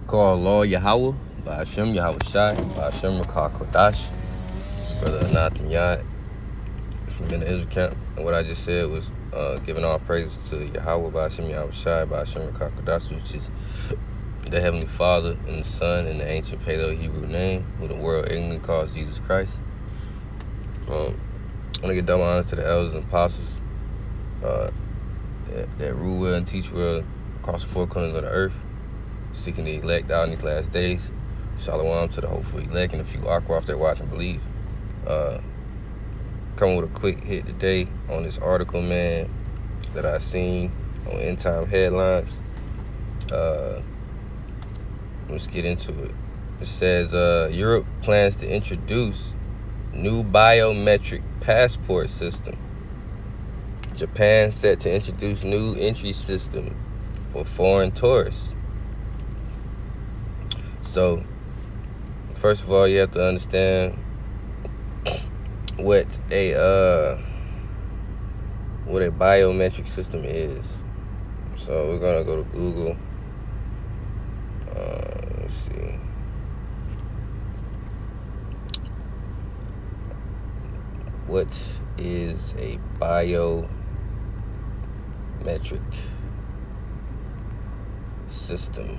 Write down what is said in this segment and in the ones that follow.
called Law Yahweh by Hashem Yahweh Shai by Hashem Rakah Kodash. It's brother Anatham Yad from in the Israel camp. And what I just said was giving all praises to Yahweh by Hashem Yahweh Shai by Hashem Rakah Kodash, which is the Heavenly Father and the Son and the ancient Paleo-Hebrew name, who the world ignorantly calls Jesus Christ. I want to give double honors to the elders and apostles that rule well and teach well across the four corners of the earth, seeking the elect out in these last days. Shalom to the hopeful elect and a few aqua off there watch and believe. Coming with a quick hit today on this article, man, that I seen on End Time Headlines. Let's get into it. It says Europe plans to introduce new biometric passport system. Japan set to introduce new entry system for foreign tourists. So, first of all, you have to understand what a biometric system is. So we're gonna go to Google. Let's see. What is a biometric system?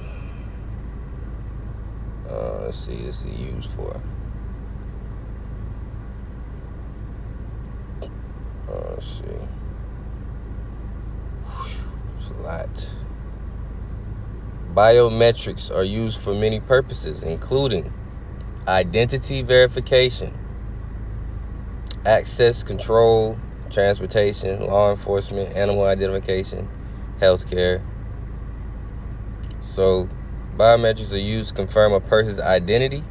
Let's see, this is used for. Let's see. It's a lot. Biometrics are used for many purposes, including identity verification, access control, transportation, law enforcement, animal identification, healthcare. So, biometrics are used to confirm a person's identity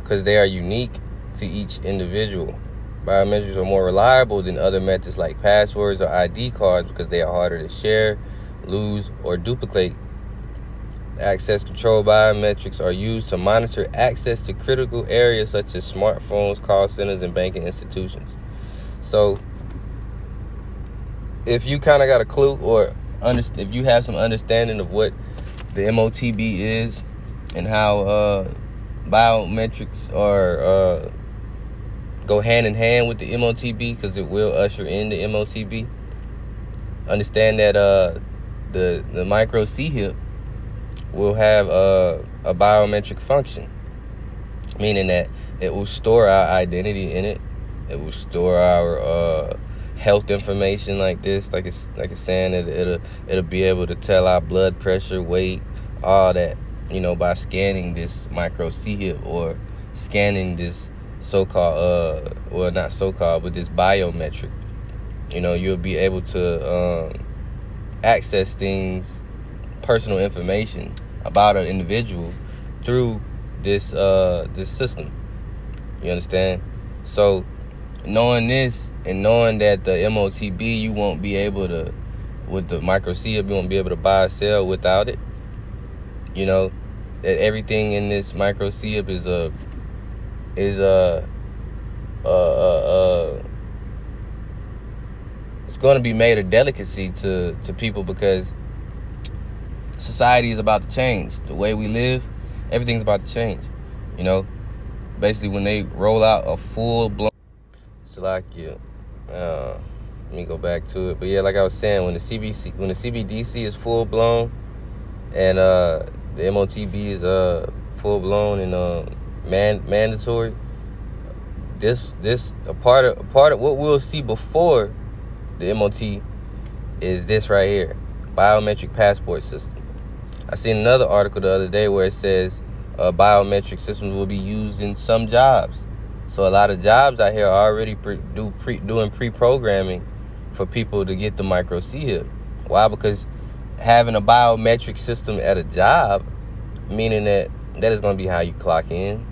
because they are unique to each individual. Biometrics are more reliable than other methods like passwords or ID cards because they are harder to share, lose, or duplicate. Access control biometrics are used to monitor access to critical areas such as smartphones, call centers, and banking institutions. So, if you kind of got a clue or if you have some understanding of what the MOTB is and how biometrics are go hand in hand with the MOTB, because it will usher in the MOTB. Understand that the micro C-hip will have a biometric function, meaning that it will store our identity in it. It will store our health information like this, like it's saying that it'll be able to tell our blood pressure, weight, all that, by scanning this micro C-hip or scanning this so-called not so-called, but this biometric. You'll be able to access things, personal information about an individual through this system. You understand? So, knowing this and knowing that the MOTB, you won't be able to, with the micro C-hip, you won't be able to buy or sell without it. That everything in this micro C-hip is it's going to be made a delicacy to people because society is about to change. The way we live, everything's about to change. Basically when they roll out a full-blown let me go back to it. But yeah, like I was saying, when the CBDC is full-blown and the MOTB is full-blown and mandatory, this a part of what we'll see before the MOT is this right here, biometric passport system. I seen another article the other day where it says biometric systems will be used in some jobs. So a lot of jobs out here are already doing pre-programming for people to get the micro C-hip. Why? Because having a biometric system at a job, meaning that is going to be how you clock in,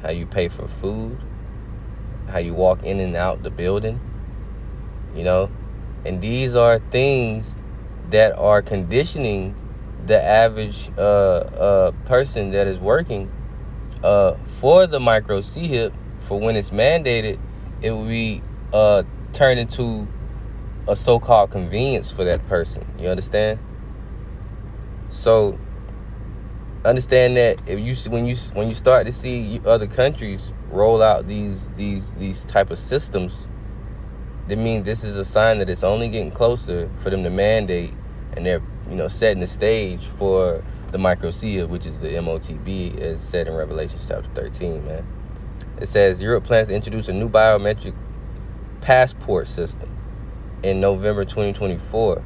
how you pay for food, how you walk in and out the building, and these are things that are conditioning the average person that is working for the micro C-hip. For when it's mandated, it will be turned into a so-called convenience for that person. You understand? So understand that if you when you start to see other countries roll out these type of systems, that means this is a sign that it's only getting closer for them to mandate, and they're setting the stage for the microcia, which is the MOTB, as said in Revelation chapter 13. Man, it says Europe plans to introduce a new biometric passport system in November 2024,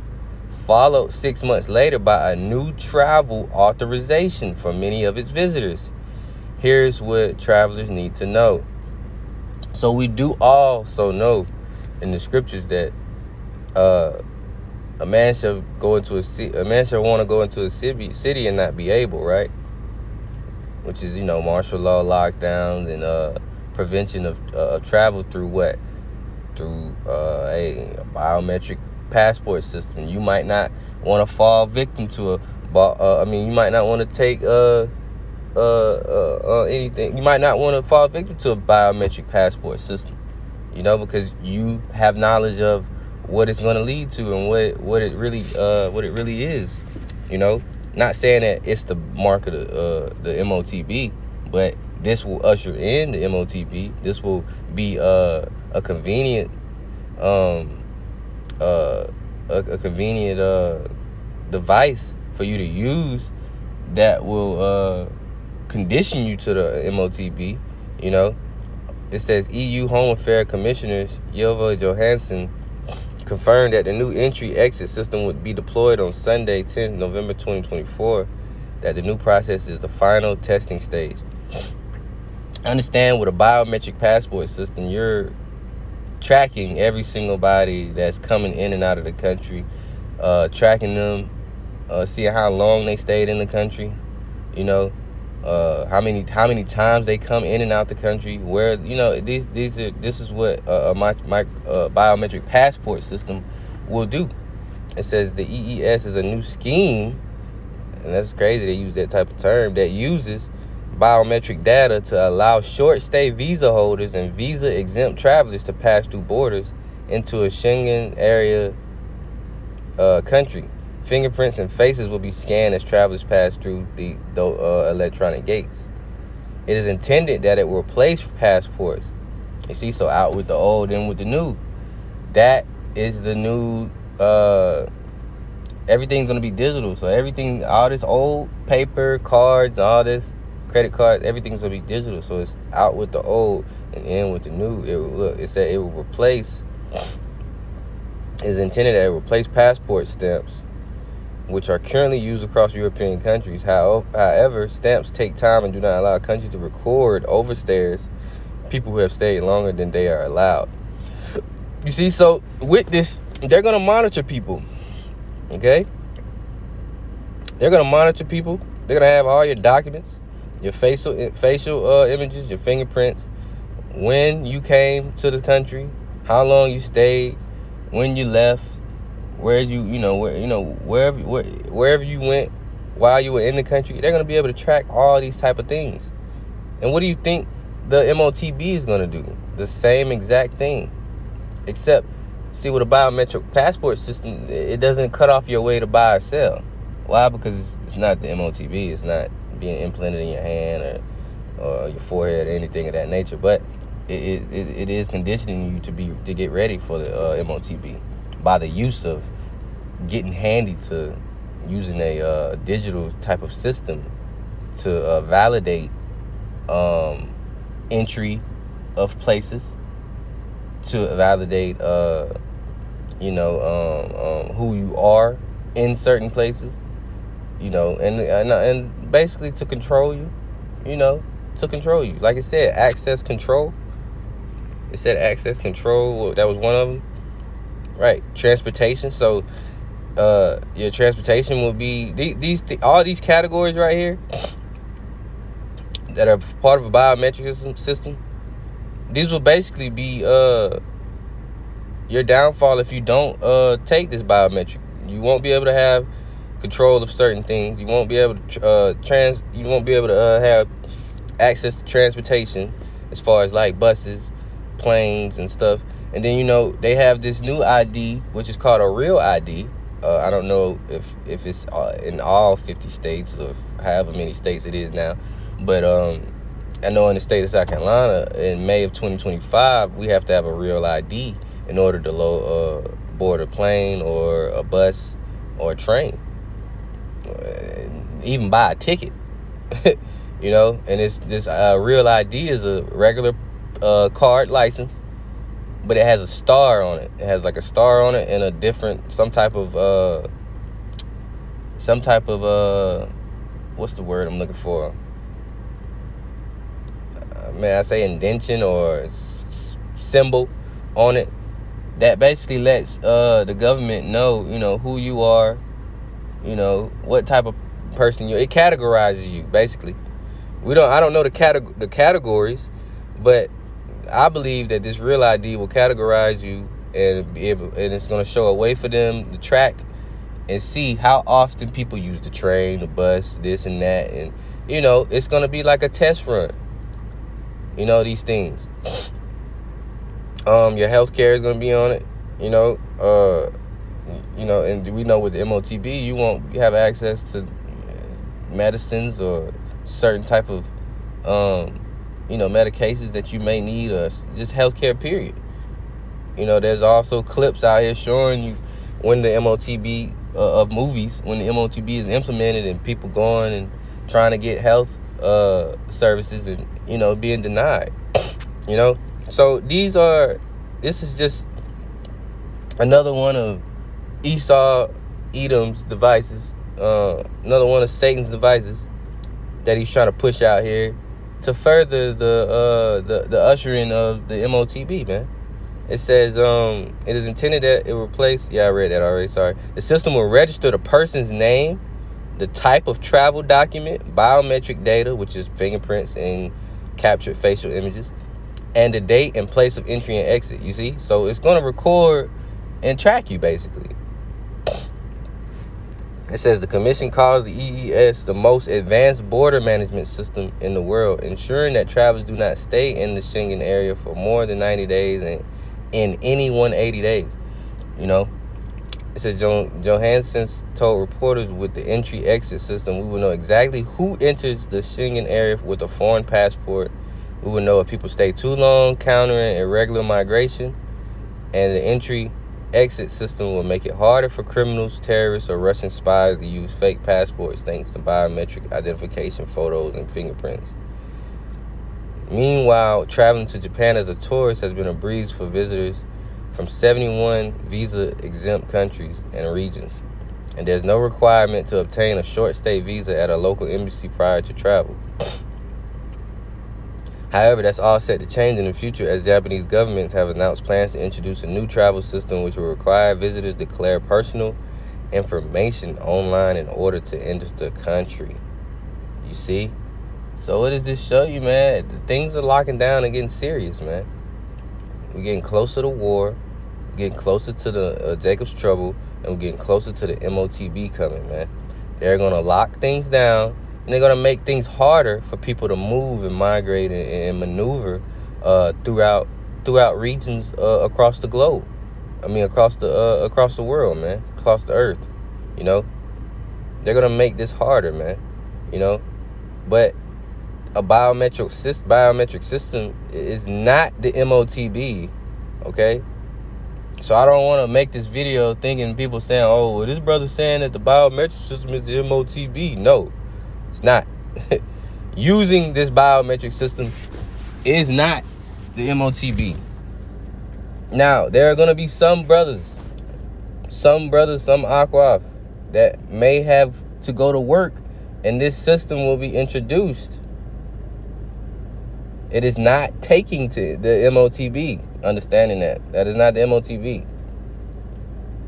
followed 6 months later by a new travel authorization for many of its visitors. Here's what travelers need to know. So we do also know in the scriptures that a man shall want to go into a city and not be able, right? Which is martial law lockdowns and prevention of travel through what? Through a biometric passport system. You might not want to fall victim to you might not want to take anything. You might not want to fall victim to a biometric passport system, because you have knowledge of what it's going to lead to and what it really is. Not saying that it's the mark of the MOTB, but this will usher in the MOTB. This will be a convenient device for you to use that will condition you to the MOTB. It says EU Home Affairs Commissioner Ylva Johansson confirmed that the new entry-exit system would be deployed on Sunday, 10th November 2024, that the new process is the final testing stage. Understand, with a biometric passport system, you're tracking every single body that's coming in and out of the country, tracking them, seeing how long they stayed in the country, how many times they come in and out the country, where this is what a biometric passport system will do. It says the EES is a new scheme, and that's crazy they use that type of term, that uses biometric data to allow short stay visa holders and visa exempt travelers to pass through borders into a Schengen area country. Fingerprints and faces will be scanned as travelers pass through the electronic gates. It is intended that it will replace passports. You see, so out with the old, in with the new. That is the new. Everything's gonna be digital. So everything, all this old paper, cards, all this credit cards, everything's gonna be digital. So it's out with the old and in with the new. It said it will replace. It's intended that it will replace passport stamps, which are currently used across European countries. However, stamps take time and do not allow countries to record overstayers, people who have stayed longer than they are allowed. You see, so with this, they're going to monitor people, okay? They're going to monitor people. They're going to have all your documents, your facial images, your fingerprints, when you came to the country, how long you stayed, when you left, wherever you went while you were in the country. They're going to be able to track all these type of things. And what do you think the MOTB is going to do? The same exact thing, except, see, with a biometric passport system, it doesn't cut off your way to buy or sell. Why? Because it's not the MOTB. It's not being implanted in your hand or your forehead or anything of that nature. But it is conditioning you to get ready for the MOTB by the use of getting handy to using a digital type of system to validate entry of places, to validate who you are in certain places, and basically to control you, like I said, access control. It said access control. That was one of them, right? Transportation. So your transportation will be all these categories right here that are part of a biometric system. These will basically be your downfall if you don't take this biometric. You won't be able to have control of certain things. You won't be able to You won't be able to have access to transportation, as far as like buses, planes, and stuff. And then they have this new ID, which is called a real ID, I don't know if it's in all 50 states or however many states it is now, but I know in the state of South Carolina, in May of 2025, we have to have a real ID in order to board a plane or a bus or a train, even buy a ticket. And it's this real ID is a regular card license, but it has a star on it. It has like a star on it and a different some type of what's the word I'm looking for? I say indentation or symbol on it that basically lets the government know, who you are, what type of person you. It categorizes you basically. I don't know the categories, but I believe that this real ID will categorize you and it's going to show a way for them to track and see how often people use the train, the bus, this and that, and it's going to be like a test run. These things. Your healthcare is going to be on it. And we know with the MOTB, you won't have access to medicines or certain type of medications that you may need, or just healthcare period. There's also clips out here showing you when the MOTB of movies, when the MOTB is implemented and people going and trying to get health services and being denied. So this is just another one of Edom's devices, another one of Satan's devices that he's trying to push out here to further the ushering of the MOTB, man. It says it is intended that it replace. Yeah, I read that already. Sorry. The system will register the person's name, the type of travel document, biometric data, which is fingerprints and captured facial images, and the date and place of entry and exit. You see, so it's going to record and track you basically. It says the commission calls the EES the most advanced border management system in the world, ensuring that travelers do not stay in the Schengen area for more than 90 days and in any 180 days. It says Johansson told reporters with the entry-exit system, we will know exactly who enters the Schengen area with a foreign passport. We will know if people stay too long, countering irregular migration, and the entry-exit system will make it harder for criminals, terrorists, or Russian spies to use fake passports thanks to biometric identification, photos, and fingerprints. Meanwhile, traveling to Japan as a tourist has been a breeze for visitors from 71 visa-exempt countries and regions, and there's no requirement to obtain a short-stay visa at a local embassy prior to travel. However, that's all set to change in the future as Japanese governments have announced plans to introduce a new travel system which will require visitors to declare personal information online in order to enter the country. You see? So what does this show you, man? Things are locking down and getting serious, man. We're getting closer to war. We're getting closer to the Jacob's Trouble. And we're getting closer to the MOTB coming, man. They're going to lock things down. And they're going to make things harder for people to move and migrate and maneuver throughout regions across the globe. Across the world, man. Across the earth. They're going to make this harder, man. But a biometric system is not the MOTB, okay? So I don't want to make this video thinking people saying, oh, well, this brother's saying that the biometric system is the MOTB. No, it's not. Using this biometric system is not the MOTB. Now, there are going to be some brothers, some aquaf that may have to go to work, and this system will be introduced. It is not taking to the MOTB. Understanding that is not the MOTB.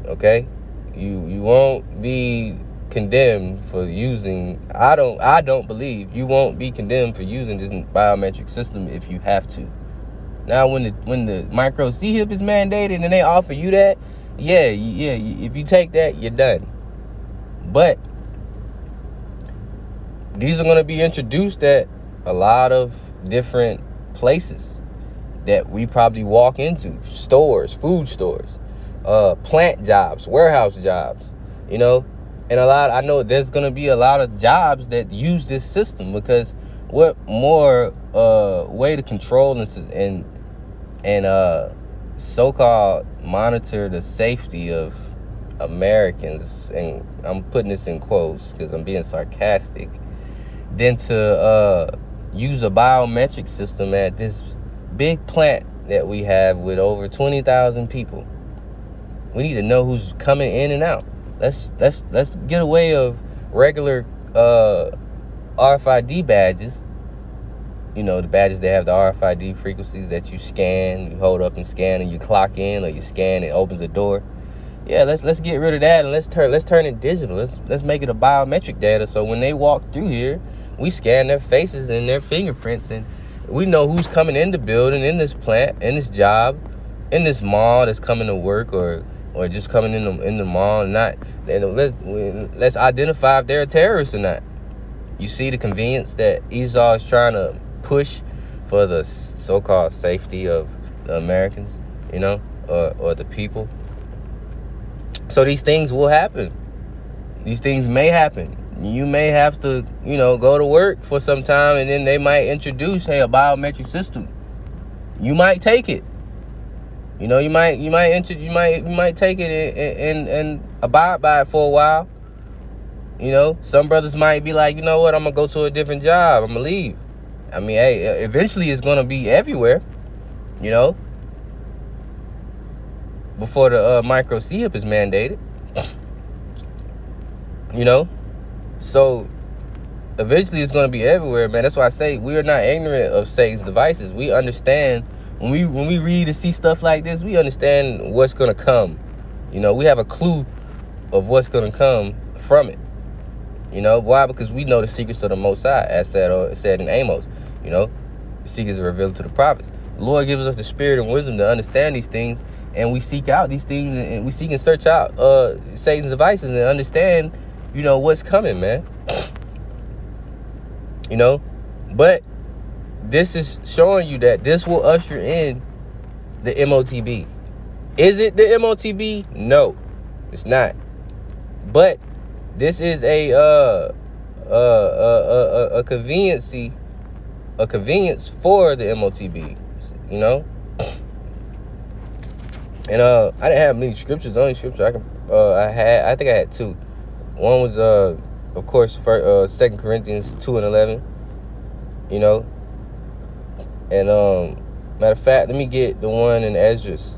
Okay, you won't be condemned for using. I don't believe you won't be condemned for using this biometric system if you have to. Now, when the micro C-hip is mandated and they offer you that, yeah, if you take that, you're done. But these are going to be introduced at a lot of different places that we probably walk into. Stores, food stores, plant jobs, warehouse jobs, you know. And I know there's gonna be a lot of jobs that use this system, because what more way to control and so-called monitor the safety of Americans, and I'm putting this in quotes because I'm being sarcastic, than to use a biometric system at this big plant that we have with over 20,000 people. We need to know who's coming in and out. Let's get away of regular RFID badges. You know, the badges that have the RFID frequencies that you scan, you hold up and scan, and you clock in, or you scan and it opens the door. Yeah, let's get rid of that, and let's turn it digital. Let's make it a biometric data, so when they walk through here, we scan their faces and their fingerprints, and we know who's coming in the building, in this plant, in this job, in this mall that's coming to work, or just coming in the mall. And not, let's identify if they're a terrorist or not. You see the convenience that Esau is trying to push for the so-called safety of the Americans, you know, or the people. So these things will happen. These things may happen. You may have to, you know, go to work for some time, and then they might introduce, hey, a biometric system. You might take it. You know, you might take it and abide by it for a while. You know, some brothers might be like, you know what, I'm gonna go to a different job. I'm gonna leave. I mean, hey, eventually it's gonna be everywhere. You know, before the micro CHIP is mandated. You know, so eventually it's going to be everywhere, man. That's why I say we are not ignorant of Satan's devices. We understand when we read and see stuff like this, we understand what's going to come. You know, we have a clue of what's going to come from it. You know, why? Because we know the secrets of the Most High, as said in Amos. You know, the secrets are revealed to the prophets. The Lord gives us the spirit and wisdom to understand these things, and we seek out these things, and we seek and search out Satan's devices and understand, you know, what's coming, man. You know, but this is showing you that this will usher in the MOTB. Is it the MOTB? No, it's not. But this is a convenience for the MOTB. You know. And I didn't have many scriptures. The only scripture I think I had two. One was of course 2 Corinthians 2:11. You know. And matter of fact, let me get the one in Esdras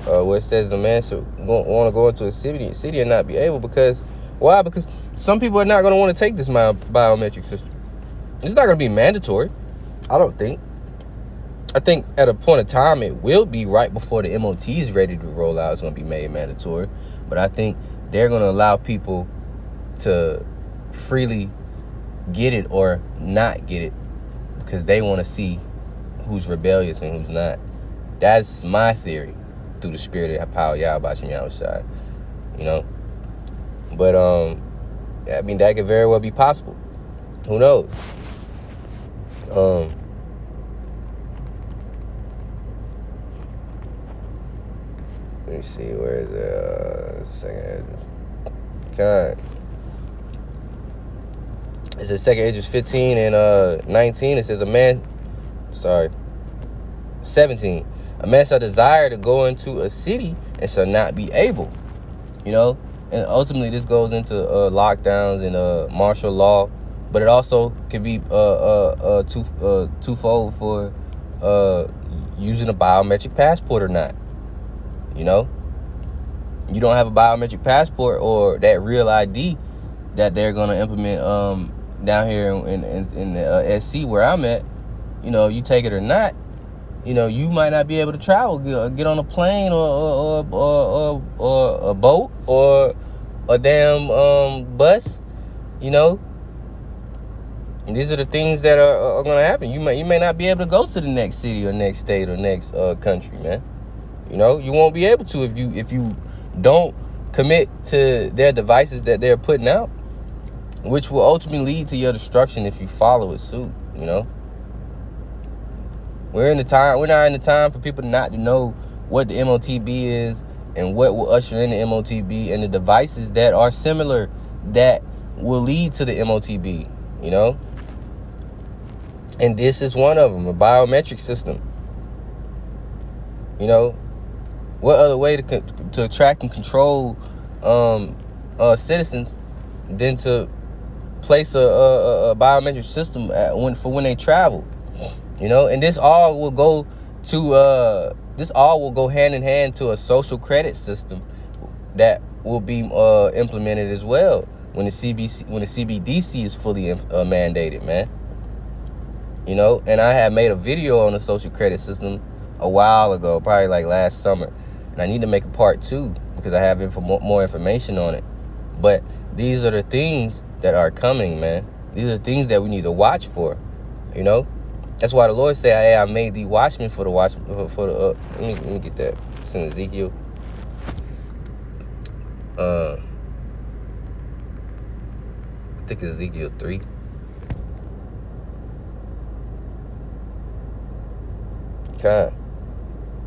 where it says the man should want to go into a city and not be able. Because why? Because some people are not going to want to take this biometric system. It's not going to be mandatory, I don't think. I think at a point of time it will be right before the MOT is ready to roll out. It's going to be made mandatory. But I think they're going to allow people to freely get it or not get it because they want to see who's rebellious and who's not. That's my theory through the spirit of power, Yahweh Shem Yahushua. You know? But, I mean, that could very well be possible. Who knows? Let me see, where is it? Second. God. It says 2 Esdras 15 and 19. It says 17. A man shall desire to go into a city and shall not be able. You know? And ultimately this goes into lockdowns and martial law. But it also can be twofold for using a biometric passport or not. You know, you don't have a biometric passport or that real ID that they're gonna implement down here in the SC where I'm at. You know, you take it or not, you know, you might not be able to travel, get on a plane or a boat or a damn bus. You know, and these are the things that are gonna happen. You may not be able to go to the next city or next state or next country, man. You know, you won't be able to if you don't commit to their devices that they're putting out, which will ultimately lead to your destruction if you follow it suit. You know, we're not in the time for people not to know what the MOTB is and what will usher in the MOTB, and the devices that are similar that will lead to the MOTB, you know? And this is one of them, a biometric system. You know, what other way to track and control citizens than to place a biometric system for when they travel, you know? And this all will go hand in hand to a social credit system that will be implemented as well when the CBDC is fully mandated, man. You know, and I had made a video on the social credit system a while ago, probably like last summer, and I need to make a part 2 because I have more information on it. But these are the things that are coming, man. These are the things that we need to watch for, you know. That's why the Lord said, hey, I made thee watchmen for the watchmen for the let me get that. It's in Ezekiel. I think it's Ezekiel 3.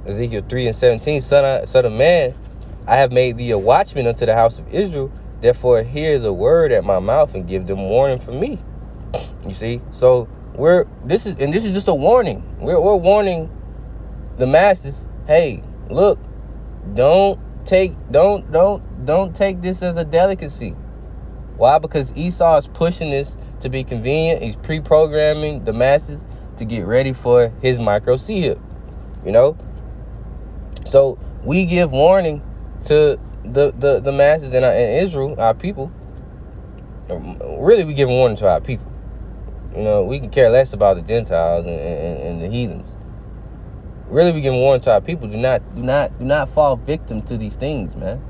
Ezekiel 3:17, son of man, I have made thee a watchman unto the house of Israel. Therefore hear the word at my mouth and give them warning from me. You see, so this is just a warning. We're warning the masses. Hey, look, don't take this as a delicacy. Why? Because Esau is pushing this to be convenient. He's pre-programming the masses to get ready for his micro chip. You know, so we give warning to the masses in Israel, our people. Really, we give warning to our people. You know, we can care less about the Gentiles and the heathens. Really, we give warning to our people. Do not fall victim to these things, man.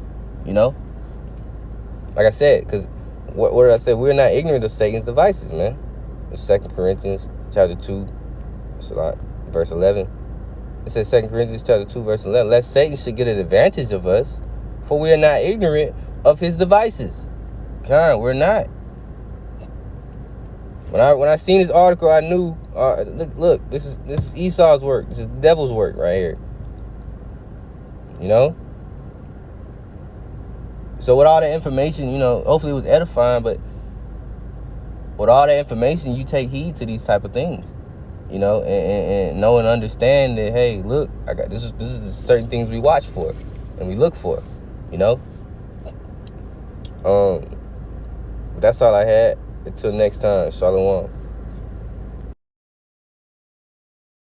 You know, like I said, because what did I say? We're not ignorant of Satan's devices, man. It's 2 Corinthians chapter 2, verse 11. It says 2 Corinthians chapter 2, verse 11. Lest Satan should get an advantage of us, for we are not ignorant of his devices. God, we're not. When I seen this article, I knew. Look, this is Esau's work. This is the devil's work right here. You know. So with all that information, you know, hopefully it was edifying. But with all that information, you take heed to these type of things. You know, and know and understand that, hey, look, this is the certain things we watch for and we look for, you know. That's all I had. Until next time, Shalom.